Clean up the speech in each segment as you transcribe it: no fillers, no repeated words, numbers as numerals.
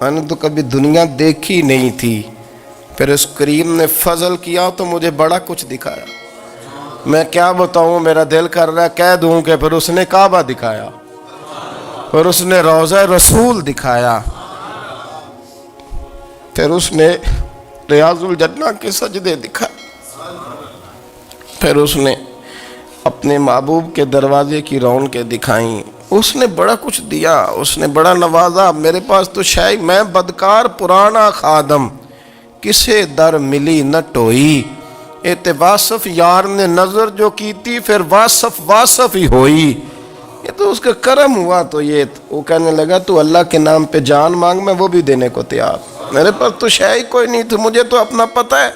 میں نے تو کبھی دنیا دیکھی نہیں تھی، پھر اس کریم نے فضل کیا تو مجھے بڑا کچھ دکھایا۔ میں کیا بتاؤں، میرا دل کر رہا ہے کہہ دوں کہ پھر اس نے کعبہ دکھایا، پھر اس نے روضہ رسول دکھایا، پھر اس نے ریاض الجنہ کے سجدے دکھائے، پھر اس نے اپنے محبوب کے دروازے کی رونقیں دکھائیں۔ اس نے بڑا کچھ دیا، اس نے بڑا نوازا۔ میرے پاس تو شاید میں بدکار پرانا خادم، کسے در ملی نہ ٹوئی، واصف یار نے نظر جو کی تھی، پھر واصف ہی ہوئی۔ یہ تو اس کا کرم ہوا۔ تو یہ وہ کہنے لگا تو اللہ کے نام پہ جان مانگ، میں وہ بھی دینے کو تیار۔ میرے پاس تو شے ہی کوئی نہیں تھی، مجھے تو اپنا پتہ ہے،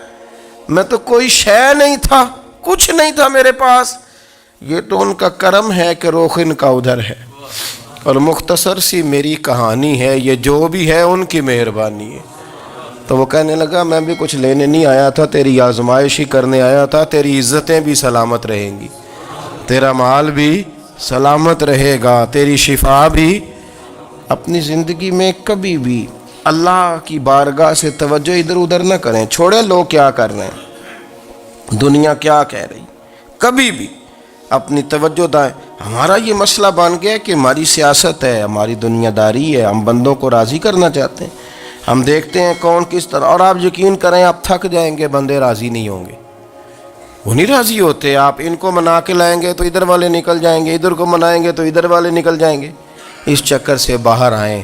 میں تو کوئی شے نہیں تھا، کچھ نہیں تھا میرے پاس۔ یہ تو ان کا کرم ہے کہ رخ ان کا ادھر ہے، اور مختصر سی میری کہانی ہے، یہ جو بھی ہے ان کی مہربانی ہے۔ تو وہ کہنے لگا میں بھی کچھ لینے نہیں آیا تھا، تیری آزمائش ہی کرنے آیا تھا، تیری عزتیں بھی سلامت رہیں گی، تیرا مال بھی سلامت رہے گا، تیری شفا بھی۔ اپنی زندگی میں کبھی بھی اللہ کی بارگاہ سے توجہ ادھر ادھر نہ کریں، چھوڑیں لوگ کیا کر رہے ہیں، دنیا کیا کہہ رہی، کبھی بھی اپنی توجہ دائیں۔ ہمارا یہ مسئلہ بن گیا کہ ہماری سیاست ہے، ہماری دنیا داری ہے، ہم بندوں کو راضی کرنا چاہتے ہیں، ہم دیکھتے ہیں کون کس طرح، اور آپ یقین کریں آپ تھک جائیں گے، بندے راضی نہیں ہوں گے، وہ نہیں راضی ہوتے۔ آپ ان کو منا کے لائیں گے تو ادھر والے نکل جائیں گے، ادھر کو منائیں گے تو ادھر والے نکل جائیں گے۔ اس چکر سے باہر آئیں،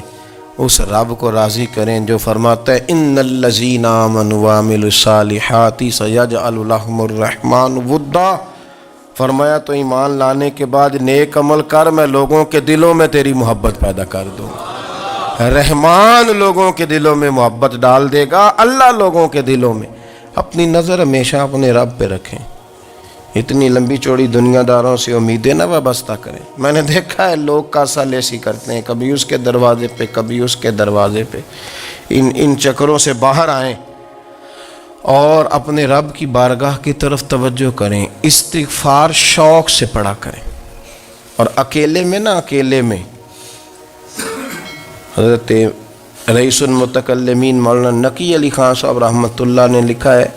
اس رب کو راضی کریں جو فرماتا ہے ان الذین آمنوا وعملوا الصالحات سیجعل لهم الرحمن ودا۔ فرمایا تو ایمان لانے کے بعد نیک عمل کر، میں لوگوں کے دلوں میں تیری محبت پیدا کر دوں۔ رحمان لوگوں کے دلوں میں محبت ڈال دے گا، اللہ لوگوں کے دلوں میں۔ اپنی نظر ہمیشہ اپنے رب پہ رکھیں، اتنی لمبی چوڑی دنیا داروں سے امیدیں نہ وابستہ کریں۔ میں نے دیکھا ہے لوگ کاسا لیسی کرتے ہیں، کبھی اس کے دروازے پہ کبھی اس کے دروازے پہ۔ ان چکروں سے باہر آئیں اور اپنے رب کی بارگاہ کی طرف توجہ کریں، استغفار شوق سے پڑھا کریں، اور اکیلے میں نہ، اکیلے میں۔ حضرت رئیس المتکلمین مولانا نقی علی خان صاحب رحمۃ اللہ نے لکھا ہے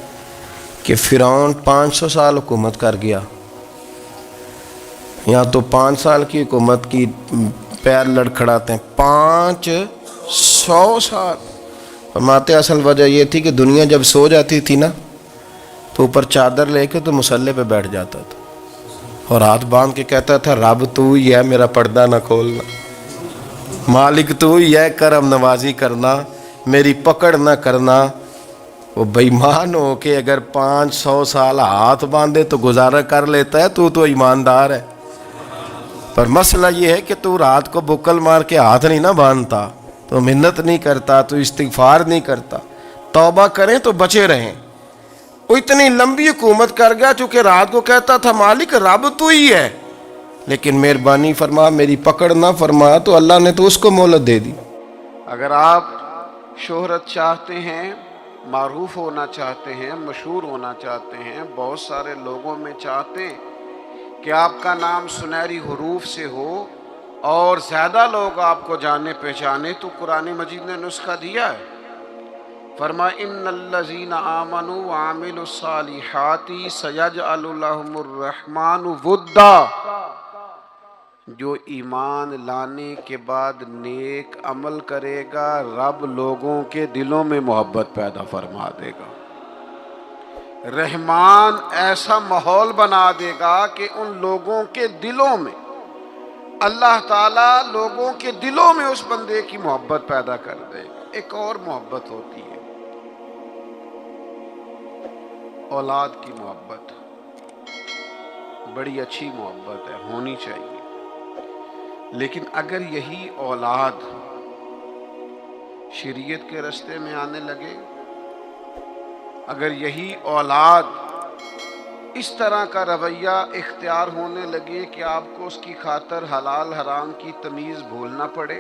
کہ فرعون 500 سال حکومت کر گیا، یہاں تو 5 سال کی حکومت کی پیر لڑکھڑاتے ہیں، 500 سال۔ فرماتے اصل وجہ یہ تھی کہ دنیا جب سو جاتی تھی نا تو اوپر چادر لے کے تو مصلے پہ بیٹھ جاتا تھا، اور ہاتھ باندھ کے کہتا تھا رب تو ہی ہے، میرا پردہ نہ کھولنا، مالک تو ہی ہے، کرم نوازی کرنا، میری پکڑ نہ کرنا۔ وہ بے ایمان ہو کے اگر 500 سال ہاتھ باندھے تو گزارا کر لیتا ہے، تو ایماندار ہے۔ پر مسئلہ یہ ہے کہ تو رات کو بکل مار کے ہاتھ نہیں نہ باندھتا، تو منت نہیں کرتا، تو استغفار نہیں کرتا، توبہ کریں تو بچے رہیں۔ وہ اتنی لمبی حکومت کر گیا چونکہ رات کو کہتا تھا مالک رب تو ہی ہے، لیکن مہربانی فرما میری پکڑ نہ فرمایا تو اللہ نے تو اس کو مہلت دے دی۔ اگر آپ شہرت چاہتے ہیں، معروف ہونا چاہتے ہیں، مشہور ہونا چاہتے ہیں، بہت سارے لوگوں میں چاہتے ہیں کہ آپ کا نام سنہری حروف سے ہو اور زیادہ لوگ آپ کو جانے پہچانے، تو قرآن مجید نے نسخہ دیا ہے۔ فرمایا ان الذین آمنوا وعملوا الصالحات سیجعل لهم الرحمن ودا۔ جو ایمان لانے کے بعد نیک عمل کرے گا، رب لوگوں کے دلوں میں محبت پیدا فرما دے گا۔ رحمان ایسا ماحول بنا دے گا کہ ان لوگوں کے دلوں میں، اللہ تعالیٰ لوگوں کے دلوں میں اس بندے کی محبت پیدا کر دے گا۔ ایک اور محبت ہوتی ہے، اولاد کی محبت، بڑی اچھی محبت ہے، ہونی چاہیے، لیکن اگر یہی اولاد شریعت کے راستے میں آنے لگے، اگر یہی اولاد اس طرح کا رویہ اختیار ہونے لگے کہ آپ کو اس کی خاطر حلال حرام کی تمیز بھولنا پڑے،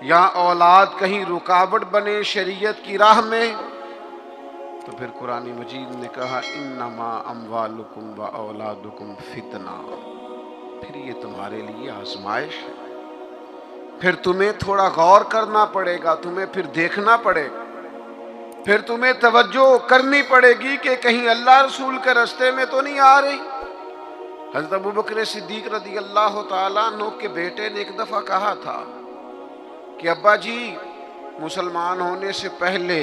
یا اولاد کہیں رکاوٹ بنے شریعت کی راہ میں، تو پھر قرآن مجید نے کہا انما اموالکم و اولادکم فتنہ، پھر یہ تمہارے لیے آزمائش ہے، پھر تمہیں تھوڑا غور کرنا پڑے گا، تمہیں پھر دیکھنا پڑے گا، پھر تمہیں توجہ کرنی پڑے گی کہ کہیں اللہ رسول کے راستے میں تو نہیں آ رہی۔ حضرت ابوبکر صدیق رضی اللہ تعالیٰ عنہ کے بیٹے نے ایک دفعہ کہا تھا کہ ابا جی، مسلمان ہونے سے پہلے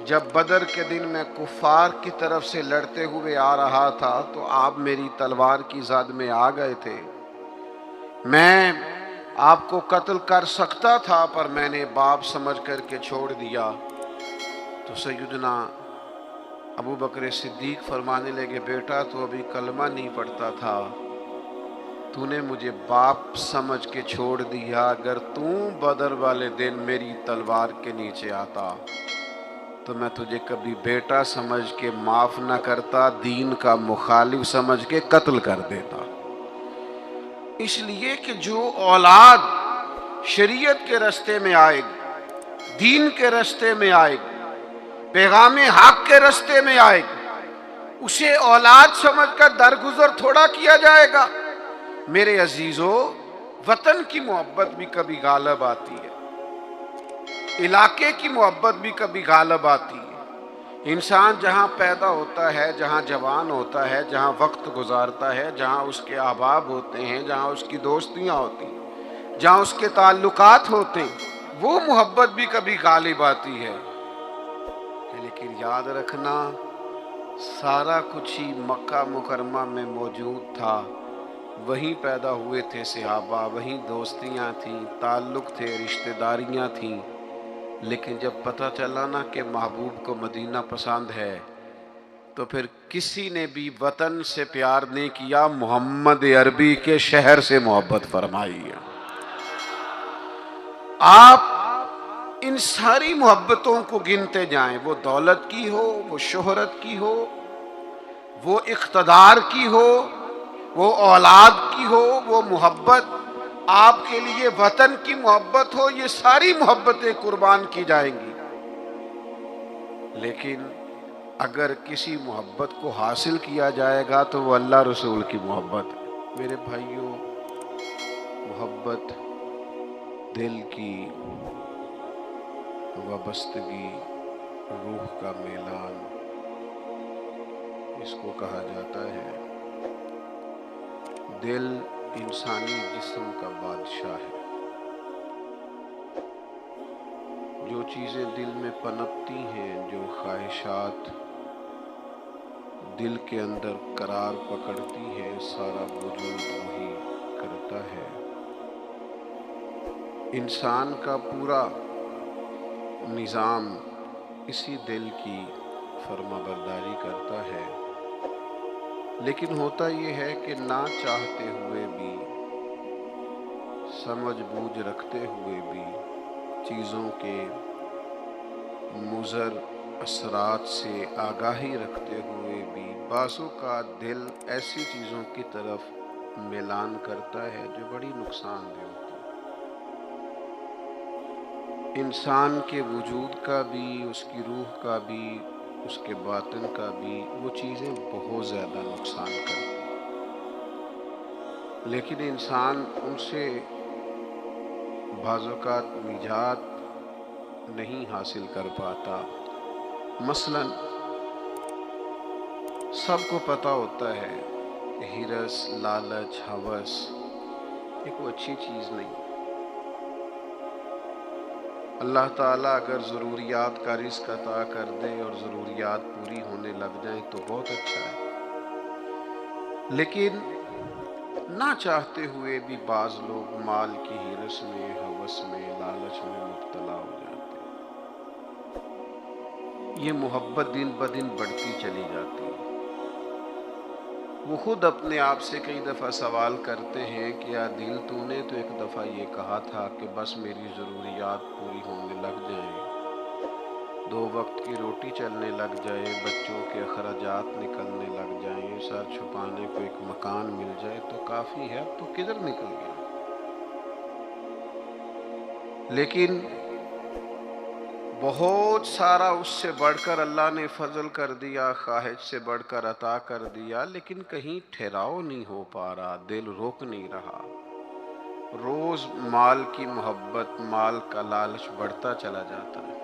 جب بدر کے دن میں کفار کی طرف سے لڑتے ہوئے آ رہا تھا تو آپ میری تلوار کی زد میں آ گئے تھے، میں آپ کو قتل کر سکتا تھا پر میں نے باپ سمجھ کر کے چھوڑ دیا۔ تو سیدنا ابو بکر صدیق فرمانے لگے، بیٹا تو ابھی کلمہ نہیں پڑھتا تھا، تو نے مجھے باپ سمجھ کے چھوڑ دیا، اگر تو بدر والے دن میری تلوار کے نیچے آتا تو میں تجھے کبھی بیٹا سمجھ کے معاف نہ کرتا، دین کا مخالف سمجھ کے قتل کر دیتا۔ اس لیے کہ جو اولاد شریعت کے راستے میں آئے گی، دین کے راستے میں آئے گی، پیغام حق کے راستے میں آئے گی، اسے اولاد سمجھ کر درگزر تھوڑا کیا جائے گا۔ میرے عزیزو، وطن کی محبت بھی کبھی غالب آتی ہے، علاقے کی محبت بھی کبھی غالب آتی ہے۔ انسان جہاں پیدا ہوتا ہے، جہاں جوان ہوتا ہے، جہاں وقت گزارتا ہے، جہاں اس کے احباب ہوتے ہیں، جہاں اس کی دوستیاں ہوتی ہیں، جہاں اس کے تعلقات ہوتے ہیں، وہ محبت بھی کبھی غالب آتی ہے۔ لیکن یاد رکھنا، سارا کچھ ہی مکہ مکرمہ میں موجود تھا، وہیں پیدا ہوئے تھے صحابہ، وہیں دوستیاں تھیں، تعلق تھے، رشتہ داریاں تھیں، لیکن جب پتہ چلا نا کہ محبوب کو مدینہ پسند ہے تو پھر کسی نے بھی وطن سے پیار نہیں کیا، محمد عربی کے شہر سے محبت فرمائی ہے۔ آپ ان ساری محبتوں کو گنتے جائیں، وہ دولت کی ہو، وہ شہرت کی ہو، وہ اقتدار کی ہو، وہ اولاد کی ہو، وہ محبت آپ کے لیے وطن کی محبت ہو، یہ ساری محبتیں قربان کی جائیں گی۔ لیکن اگر کسی محبت کو حاصل کیا جائے گا تو وہ اللہ رسول کی محبت ہے۔ میرے بھائیوں، محبت دل کی وابستگی، روح کا میلان، اس کو کہا جاتا ہے۔ دل انسانی جسم کا بادشاہ ہے۔ جو چیزیں دل میں پنپتی ہیں، جو خواہشات دل کے اندر قرار پکڑتی ہے، سارا وجود وہی کرتا ہے۔ انسان کا پورا نظام اسی دل کی فرما برداری کرتا ہے، لیکن ہوتا یہ ہے کہ نہ چاہتے ہوئے بھی، سمجھ بوجھ رکھتے ہوئے بھی، چیزوں کے مضر اثرات سے آگاہی رکھتے ہوئے بھی، بعض اوقات دل ایسی چیزوں کی طرف میلان کرتا ہے جو بڑی نقصان دہ ہوتی ہے۔ انسان کے وجود کا بھی، اس کی روح کا بھی، اس کے باطن کا بھی، وہ چیزیں بہت زیادہ نقصان کرتی ہیں، لیکن انسان ان سے بعض اوقات نجات نہیں حاصل کر پاتا۔ مثلا سب کو پتہ ہوتا ہے کہ ہرس، لالچ، ہوس یہ کوئی اچھی چیز نہیں۔ اللہ تعالیٰ اگر ضروریات کا رزق عطا کر دے اور ضروریات پوری ہونے لگ جائیں تو بہت اچھا ہے، لیکن نہ چاہتے ہوئے بھی بعض لوگ مال کی ہرس میں، ہوس میں، لالچ میں مبتلا ہو جاتے ہیں۔ یہ محبت دن بدن بڑھتی چلی جاتی ہے۔ وہ خود اپنے آپ سے کئی دفعہ سوال کرتے ہیں کہ یا دل تو نے تو ایک دفعہ یہ کہا تھا کہ بس میری ضروریات پوری ہونے لگ جائیں، 2 وقت کی روٹی چلنے لگ جائے، بچوں کے اخراجات نکلنے لگ جائیں، سر چھپانے کو ایک مکان مل جائے تو کافی ہے، اب تو کدھر نکل گیا۔ لیکن بہت سارا اس سے بڑھ کر اللہ نے فضل کر دیا، خواہش سے بڑھ کر عطا کر دیا، لیکن کہیں ٹھہراؤ نہیں ہو پا رہا، دل روک نہیں رہا۔ روز مال کی محبت، مال کا لالچ بڑھتا چلا جاتا ہے۔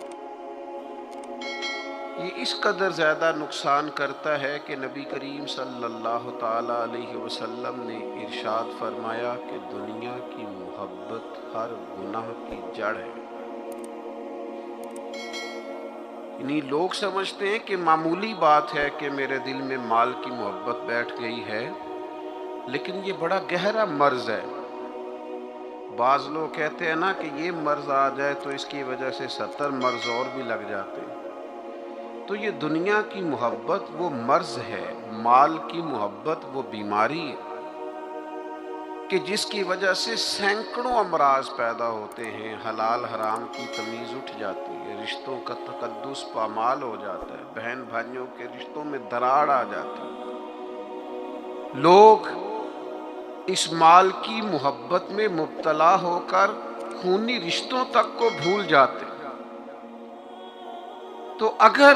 یہ اس قدر زیادہ نقصان کرتا ہے کہ نبی کریم صلی اللہ تعالی علیہ وسلم نے ارشاد فرمایا کہ دنیا کی محبت ہر گناہ کی جڑ ہے۔ یعنی لوگ سمجھتے ہیں کہ معمولی بات ہے کہ میرے دل میں مال کی محبت بیٹھ گئی ہے، لیکن یہ بڑا گہرا مرض ہے۔ بعض لوگ کہتے ہیں نا کہ یہ مرض آ جائے تو اس کی وجہ سے 70 مرض اور بھی لگ جاتے ہیں۔ تو یہ دنیا کی محبت وہ مرض ہے، مال کی محبت وہ بیماری ہے کہ جس کی وجہ سے سینکڑوں امراض پیدا ہوتے ہیں، حلال حرام کی تمیز اٹھ جاتی ہے، رشتوں کا تقدس پامال ہو جاتا ہے، بہن بھائیوں کے رشتوں میں دراڑ آ جاتی ہے۔ لوگ اس مال کی محبت میں مبتلا ہو کر خونی رشتوں تک کو بھول جاتے ہیں۔ تو اگر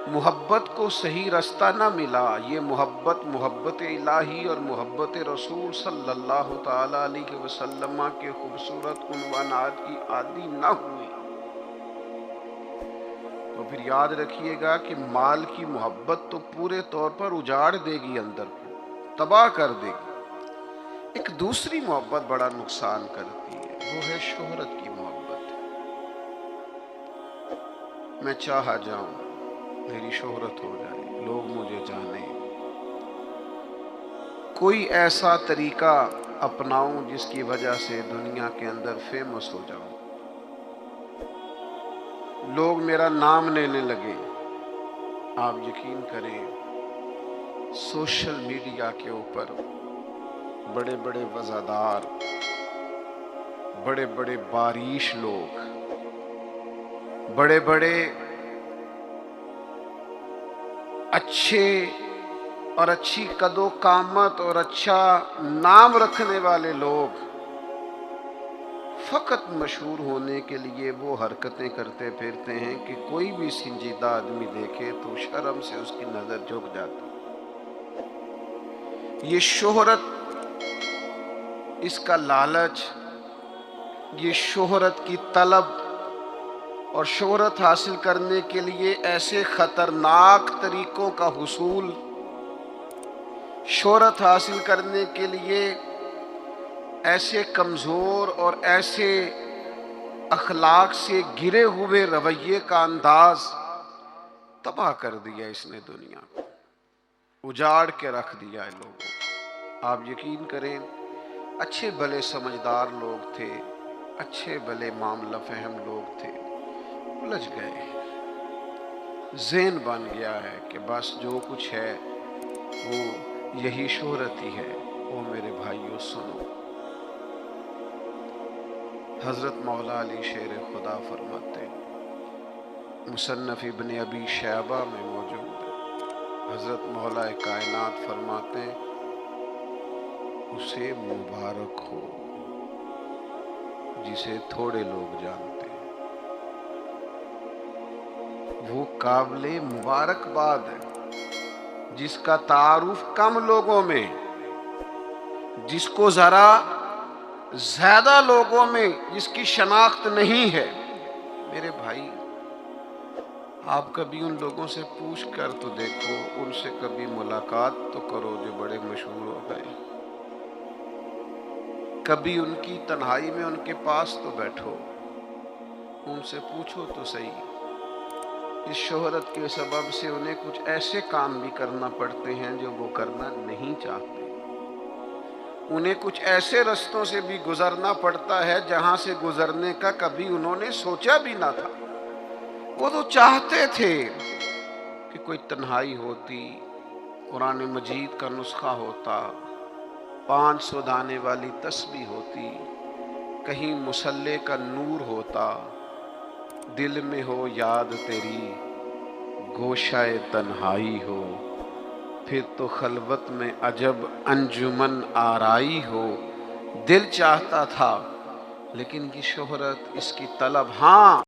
محبت کو صحیح رستہ نہ ملا، یہ محبت الہی اور محبت رسول صلی اللہ تعالی علیہ وسلم کے خوبصورت عنوانات کی عادی نہ ہوئی، تو پھر یاد رکھیے گا کہ مال کی محبت تو پورے طور پر اجاڑ دے گی، اندر کو تباہ کر دے گی۔ ایک دوسری محبت بڑا نقصان کرتی ہے، وہ ہے شہرت کی محبت۔ میں چاہا جاؤں، میری شہرت ہو جائے، لوگ مجھے جانیں، کوئی ایسا طریقہ اپناؤں جس کی وجہ سے دنیا کے اندر فیمس ہو جاؤں، لوگ میرا نام لینے لگے۔ آپ یقین کریں، سوشل میڈیا کے اوپر بڑے بڑے وزادار، بڑے بڑے باریش لوگ، بڑے بڑے اچھے اور اچھی قد و قامت اور اچھا نام رکھنے والے لوگ فقط مشہور ہونے کے لیے وہ حرکتیں کرتے پھرتے ہیں کہ کوئی بھی سنجیدہ آدمی دیکھے تو شرم سے اس کی نظر جھک جاتی۔ یہ شہرت، اس کا لالچ، یہ شہرت کی طلب اور شہرت حاصل کرنے کے لیے ایسے خطرناک طریقوں کا حصول، شہرت حاصل کرنے کے لیے ایسے کمزور اور ایسے اخلاق سے گرے ہوئے رویے کا انداز تباہ کر دیا اس نے دنیا کو، اجاڑ کے رکھ دیا ہے لوگوں کو۔ آپ یقین کریں، اچھے بھلے سمجھدار لوگ تھے، اچھے بھلے معاملہ فہم لوگ تھے، الجھ گئے ہیں۔ ذہن بن گیا ہے کہ بس جو کچھ ہے وہ یہی شہرت ہی ہے۔ او میرے بھائیو سنو، حضرت مولا علی شیر خدا فرماتے ہیں، مصنف ابن ابی شیبہ میں موجود ہے، حضرت مولا کائنات فرماتے ہیں، اسے مبارک ہو جسے تھوڑے لوگ جانتے ہیں۔ وہ قابل مبارکباد ہے جس کا تعارف کم لوگوں میں، جس کو ذرا زیادہ لوگوں میں جس کی شناخت نہیں ہے۔ میرے بھائی، آپ کبھی ان لوگوں سے پوچھ کر تو دیکھو، ان سے کبھی ملاقات تو کرو جو بڑے مشہور ہو گئے، کبھی ان کی تنہائی میں ان کے پاس تو بیٹھو، ان سے پوچھو تو صحیح۔ اس شہرت کے سبب سے انہیں کچھ ایسے کام بھی کرنا پڑتے ہیں جو وہ کرنا نہیں چاہتے، انہیں کچھ ایسے رستوں سے بھی گزرنا پڑتا ہے جہاں سے گزرنے کا کبھی انہوں نے سوچا بھی نہ تھا۔ وہ تو چاہتے تھے کہ کوئی تنہائی ہوتی، قرآن مجید کا نسخہ ہوتا، 500 دانے والی تسبیح ہوتی، کہیں مصلے کا نور ہوتا، دل میں ہو یاد تیری، گوشہ تنہائی ہو، پھر تو خلوت میں عجب انجمن آرائی ہو۔ دل چاہتا تھا، لیکن یہ شہرت، اس کی طلب، ہاں